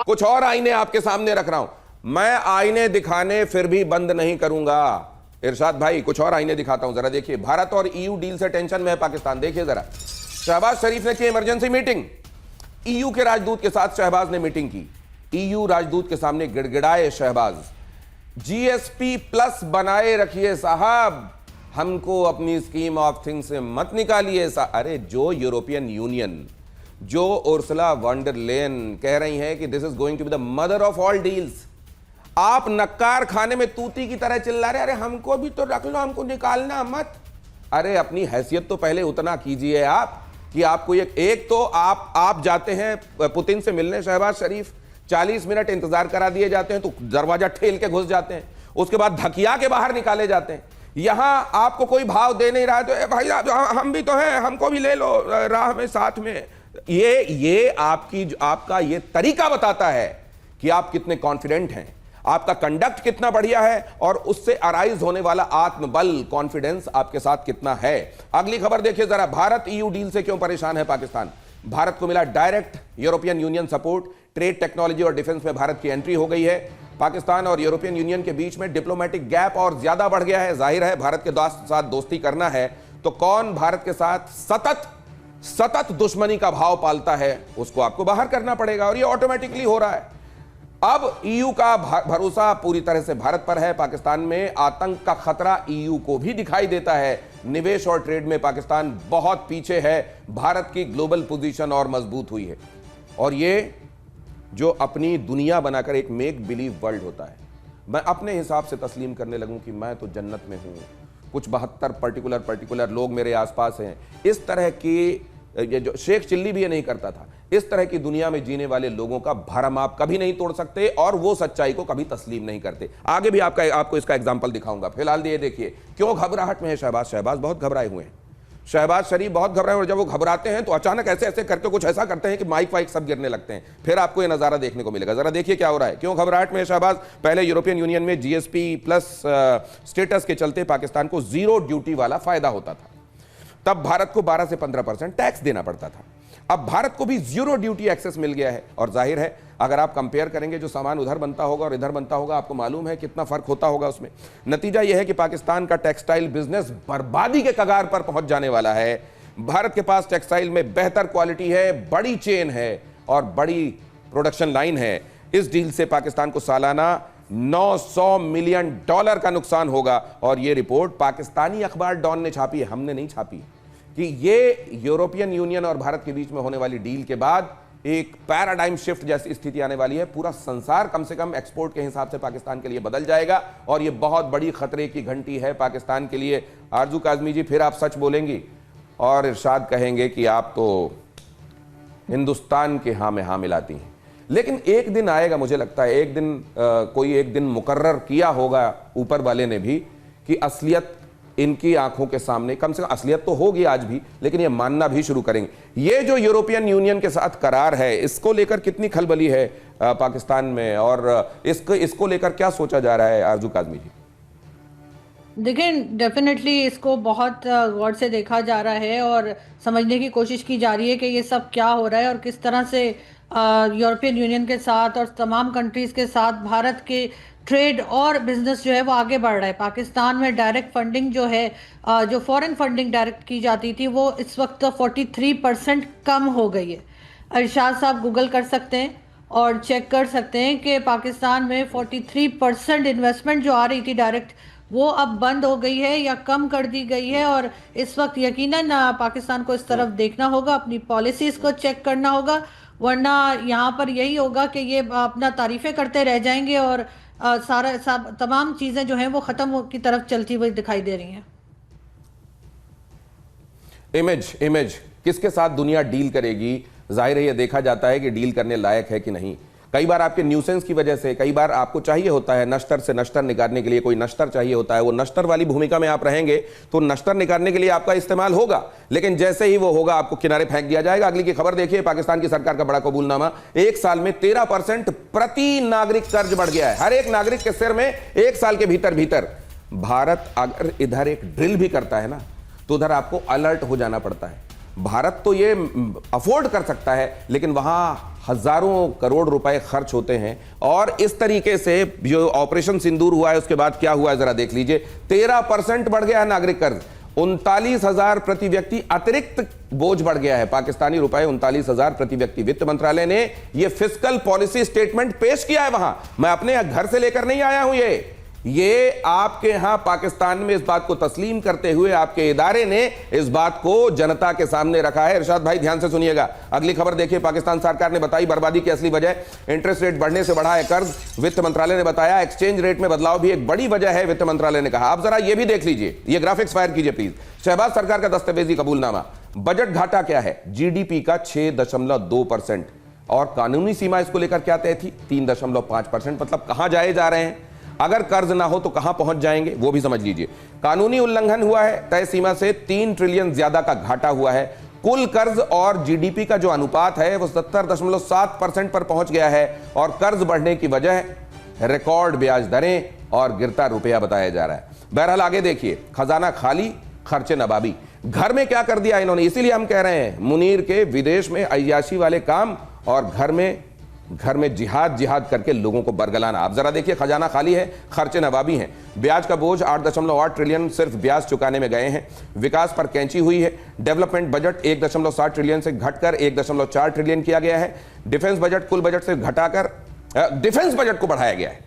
कुछ और आईने आपके सामने रख रहा हूं। मैं आईने दिखाने फिर भी बंद नहीं करूंगा। इरशाद भाई कुछ और आईने दिखाता हूं, जरा देखिए। भारत और ईयू डील से टेंशन में है पाकिस्तान, देखिए जरा। शहबाज शरीफ ने की इमरजेंसी मीटिंग, ईयू के राजदूत के साथ शहबाज ने मीटिंग की। ईयू राजदूत के सामने गिड़गिड़ाए शहबाज, जीएसपी प्लस बनाए रखिए साहब, हमको अपनी स्कीम ऑफ थिंग्स से मत निकालिए। अरे जो यूरोपियन यूनियन, जो उर्सुला वॉन डर लेयन कह रही हैं कि this is going to be the mother of all deals, आप नक्कार खाने में तूती की तरह चिल्ला रहे, अरे हमको भी तो रख लो, हमको निकालना मत। अरे अपनी हैसियत तो पहले उतना कीजिए आप कि आपको एक तो आप जाते हैं पुतिन से मिलने, शहबाज शरीफ 40 मिनट इंतजार करा दिए जाते हैं तो दरवाजा ठेल के घुस जाते हैं, उसके बाद धकिया के बाहर निकाले जाते हैं। यहां आपको कोई भाव दे नहीं रहा है तो भाई हम भी तो हैं, हमको भी ले लो राह में साथ में। ये आपका ये तरीका बताता है कि आप कितने कॉन्फिडेंट हैं, आपका कंडक्ट कितना बढ़िया है और उससे अराइज होने वाला आत्मबल, कॉन्फिडेंस आपके साथ कितना है। अगली खबर देखिए जरा, भारत ईयू डील से क्यों परेशान है पाकिस्तान। भारत को मिला direct European union support, trade, technology और डिफेंस में भारत की एंट्री हो गई है। पाकिस्तान और यूरोपियन यूनियन के बीच में डिप्लोमेटिक गैप और ज्यादा बढ़ गया है। जाहिर है भारत के साथ दोस्ती करना है तो कौन भारत के साथ सतत दुश्मनी का भाव पालता है उसको आपको बाहर करना पड़ेगा, और ये ऑटोमेटिकली हो रहा है। अब ईयू का भरोसा पूरी तरह से भारत पर है। पाकिस्तान में आतंक का खतरा ईयू को भी दिखाई देता है। निवेश और ट्रेड में पाकिस्तान बहुत पीछे है, भारत की ग्लोबल पोजीशन और मजबूत हुई है। और ये जो अपनी दुनिया बनाकर एक मेक बिलीव वर्ल्ड होता है, मैं अपने हिसाब से तस्लीम करने लगूं कि मैं तो जन्नत में हूं, कुछ 72 पर्टिकुलर लोग मेरे आसपास हैं, इस तरह की, ये जो शेख चिल्ली भी ये नहीं करता था, इस तरह की दुनिया में जीने वाले लोगों का भरम आप कभी नहीं तोड़ सकते और वो सच्चाई को कभी तस्लीम नहीं करते। आगे भी आपको इसका एग्जांपल दिखाऊंगा। फिलहाल ये देखिए क्यों घबराहट में है शहबाज बहुत घबराए हुए हैं। शहबाज शरीफ बहुत घबराए, और जब वो घबराते हैं तो अचानक ऐसे करके कुछ ऐसा करते हैं कि माइक वाइक सब गिरने लगते हैं। फिर आपको ये नजारा देखने को मिलेगा। जरा देखिए क्या हो रहा है, क्यों घबराहट में है शहबाज। पहले यूरोपियन यूनियन में जीएसपी प्लस स्टेटस के चलते पाकिस्तान को जीरो ड्यूटी वाला फायदा होता था, तब भारत को 12 से 15% टैक्स देना पड़ता था। अब भारत को भी जीरो ड्यूटी एक्सेस मिल गया है, और जाहिर है अगर आप कंपेयर करेंगे जो सामान उधर बनता होगा और इधर बनता होगा, आपको मालूम है कितना फर्क होता होगा उसमें। नतीजा यह है कि पाकिस्तान का टेक्सटाइल बिजनेस बर्बादी के कगार पर पहुंच जाने वाला है। भारत के पास टेक्सटाइल में बेहतर क्वालिटी है, बड़ी चेन है और बड़ी प्रोडक्शन लाइन है। इस डील से पाकिस्तान को सालाना $900 मिलियन का नुकसान होगा, और यह रिपोर्ट पाकिस्तानी अखबार डॉन ने छापी है, हमने नहीं छापी, कि ये यूरोपियन यूनियन और भारत के बीच में होने वाली डील के बाद एक पैराडाइम शिफ्ट जैसी स्थिति आने वाली है। पूरा संसार कम से कम एक्सपोर्ट के हिसाब से पाकिस्तान के लिए बदल जाएगा, और ये बहुत बड़ी खतरे की घंटी है पाकिस्तान के लिए। आरजू काज़मी जी फिर आप सच बोलेंगी और इरशाद कहेंगे कि आप तो हिंदुस्तान के हाँ में हाँ मिलाती हैं। लेकिन एक दिन आएगा, मुझे लगता है कोई एक दिन मुकर्रर किया होगा ऊपर वाले ने भी कि असलियत इनकी आंखों के सामने, कम से कम असलियत तो होगी आज भी, लेकिन ये मानना भी शुरू करेंगे। ये जो यूरोपियन यूनियन के साथ करार है, इसको लेकर कितनी खलबली है पाकिस्तान में, और इसको लेकर क्या सोचा जा रहा है आरजू काज़मी जी? देखिए, डेफिनेटली इसको बहुत गौर से देखा जा रहा है और समझने की कोशिश की जा रही है कि ये सब क्या हो रहा है और किस तरह से यूरोपियन यूनियन के साथ और तमाम कंट्रीज़ के साथ भारत के ट्रेड और बिजनेस जो है वो आगे बढ़ रहा है। पाकिस्तान में डायरेक्ट फंडिंग जो है, जो फॉरेन फंडिंग डायरेक्ट की जाती थी, वो इस वक्त 43% कम हो गई है। इरशाद साहब गूगल कर सकते हैं और चेक कर सकते हैं कि पाकिस्तान में 43% इन्वेस्टमेंट जो आ रही थी डायरेक्ट, वो अब बंद हो गई है या कम कर दी गई है। और इस वक्त यकीनन पाकिस्तान को इस तरफ देखना होगा, अपनी पॉलिसीज़ को चेक करना होगा, वरना यहाँ पर यही होगा कि ये अपना तारीफ़ें करते रह जाएंगे और तमाम चीज़ें जो हैं वो ख़त्म की तरफ चलती हुई दिखाई दे रही हैं। इमेज किसके साथ दुनिया डील करेगी, जाहिर है ये देखा जाता है कि डील करने लायक है कि नहीं। कई बार आपके न्यूसेंस की वजह से, कई बार आपको चाहिए होता है नश्तर से नश्तर निकालने के लिए, कोई नश्तर चाहिए होता है, वो नश्तर वाली भूमिका में आप रहेंगे तो नश्तर निकालने के लिए आपका इस्तेमाल होगा, लेकिन जैसे ही वो होगा आपको किनारे फेंक दिया जाएगा। अगली की खबर देखिए, पाकिस्तान की सरकार का बड़ा कबूलनामा, एक साल में 13% प्रति नागरिक कर्ज बढ़ गया है। हर एक नागरिक के सिर में एक साल के भीतर भारत अगर इधर एक ड्रिल भी करता है ना, तो उधर आपको अलर्ट हो जाना पड़ता है। भारत तो ये अफोर्ड कर सकता है, लेकिन वहां हजारों करोड़ रुपए खर्च होते हैं। और इस तरीके से जो ऑपरेशन सिंदूर हुआ है उसके बाद क्या हुआ है जरा देख लीजिए। 13% बढ़ गया है नागरिक कर्ज, 39,000 प्रति व्यक्ति अतिरिक्त बोझ बढ़ गया है, पाकिस्तानी रुपए 39,000 प्रति व्यक्ति। वित्त मंत्रालय ने यह फिस्कल पॉलिसी स्टेटमेंट पेश किया है वहां, मैं अपने घर से लेकर नहीं आया हूं। ये आपके यहां पाकिस्तान में इस बात को तस्लीम करते हुए आपके इदारे ने इस बात को जनता के सामने रखा है। इरशाद भाई ध्यान से सुनिएगा, अगली खबर देखिए। पाकिस्तान सरकार ने बताई बर्बादी की असली वजह, इंटरेस्ट रेट बढ़ने से बढ़ा है कर्ज। वित्त मंत्रालय ने बताया एक्सचेंज रेट में बदलाव भी एक बड़ी वजह है, वित्त मंत्रालय ने कहा। आप जरा ये भी देख लीजिए, ये ग्राफिक्स फायर कीजिए प्लीज। शहबाज सरकार का दस्तावेजी कबूलनामा, बजट घाटा क्या है, जीडीपी का 6.2%, और कानूनी सीमा इसको लेकर क्या तय थी, 3.5%। मतलब कहां जाए जा रहे हैं, अगर कर्ज ना हो तो कहां पहुंच जाएंगे वो भी समझ लीजिए। कानूनी उल्लंघन हुआ है, तय सीमा से 3 ट्रिलियन ज्यादा का घाटा हुआ है। कुल कर्ज और जीडीपी का जो अनुपात है वो 70.7% पर पहुंच गया है, और कर्ज बढ़ने की वजह रिकॉर्ड ब्याज दरें और गिरता रुपया बताया जा रहा है। बहरहाल आगे देखिए, खजाना खाली, खर्चे नबाबी। घर में क्या कर दिया इन्होंने, इसीलिए हम कह रहे हैं मुनीर के विदेश में अय्याशी वाले काम और घर में जिहाद करके लोगों को बरगलाना। आप जरा देखिए, खजाना खाली है, खर्चे नवाबी हैं। ब्याज का बोझ 8.8 ट्रिलियन सिर्फ ब्याज चुकाने में गए हैं। विकास पर कैंची हुई है। डेवलपमेंट बजट 1.7 ट्रिलियन से घटकर 1.4 ट्रिलियन किया गया है। डिफेंस बजट कुल बजट से घटाकर डिफेंस बजट को बढ़ाया गया है।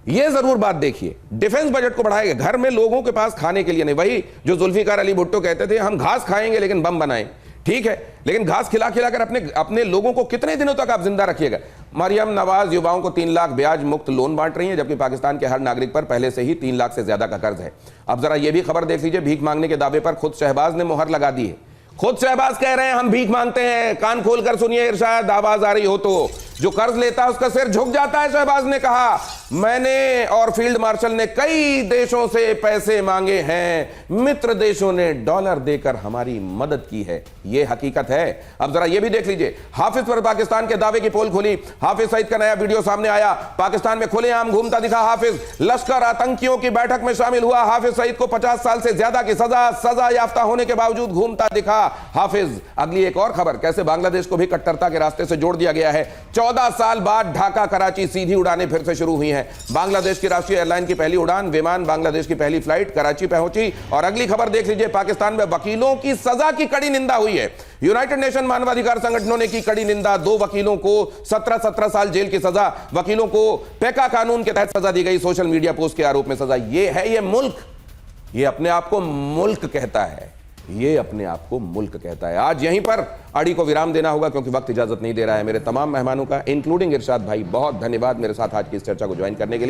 यह जरूर बात देखिए, डिफेंस बजट को बढ़ाया गया। घर में लोगों के पास खाने के लिए नहीं, वही जो जुल्फिकार अली भुट्टो कहते थे, हम घास खाएंगे लेकिन बम बनाएं। ठीक है, लेकिन घास खिलाकर अपने लोगों को कितने दिनों तक आप जिंदा रखिएगा। मरियम नवाज युवाओं को 3 लाख ब्याज मुक्त लोन बांट रही है, जबकि पाकिस्तान के हर नागरिक पर पहले से ही 3 लाख से ज्यादा का कर्ज है। अब जरा यह भी खबर देख लीजिए, भीख मांगने के दावे पर खुद शहबाज ने मुहर लगा दी है। खुद शहबाज कह रहे हैं हम भीख मांगते हैं। कान खोलकर सुनिए इरशाद, आवाज आ रही हो तो। जो कर्ज लेता है उसका सिर झुक जाता है। शहबाज ने कहा मैंने और फील्ड मार्शल ने कई देशों से पैसे मांगे हैं, मित्र देशों ने डॉलर देकर हमारी मदद की है। यह हकीकत है। अब जरा यह भी देख लीजिए, हाफिज पर पाकिस्तान के दावे की पोल खुली। हाफिज सईद का नया वीडियो सामने आया। पाकिस्तान में खुलेआम घूमता दिखा हाफिज। लश्कर आतंकियों की बैठक में शामिल हुआ। हाफिज सईद को 50 साल से ज्यादा की सजा याफ्ता होने के बावजूद घूमता दिखा हाफिज। अगली एक और खबर, कैसे बांग्लादेश को भी कट्टरता के रास्ते से जोड़ दिया गया है। 14 साल बाद ढाका कराची सीधी उड़ानें फिर से शुरू हुई हैं। बांग्लादेश की राष्ट्रीय एयरलाइन की पहली उड़ान, विमान बांग्लादेश की पहली फ्लाइट कराची पहुंची। और अगली खबर देख लीजिए, पाकिस्तान में वकीलों की सजा की कड़ी निंदा हुई है। यूनाइटेड नेशन मानवाधिकार संगठनों ने की कड़ी निंदा। 2 वकीलों को 17 साल जेल की सजा, वकीलों को पेका कानून के तहत सजा दी गई, सोशल मीडिया पोस्ट के आरोप में सजा। यह है ये मुल्क, ये अपने आप को मुल्क कहता है, ये अपने आप को मुल्क कहता है। आज यहीं पर अड़ी को विराम देना होगा क्योंकि वक्त इजाजत नहीं दे रहा है। मेरे तमाम मेहमानों का इंक्लूडिंग इरशाद भाई बहुत धन्यवाद मेरे साथ आज की इस चर्चा को ज्वाइन करने के लिए।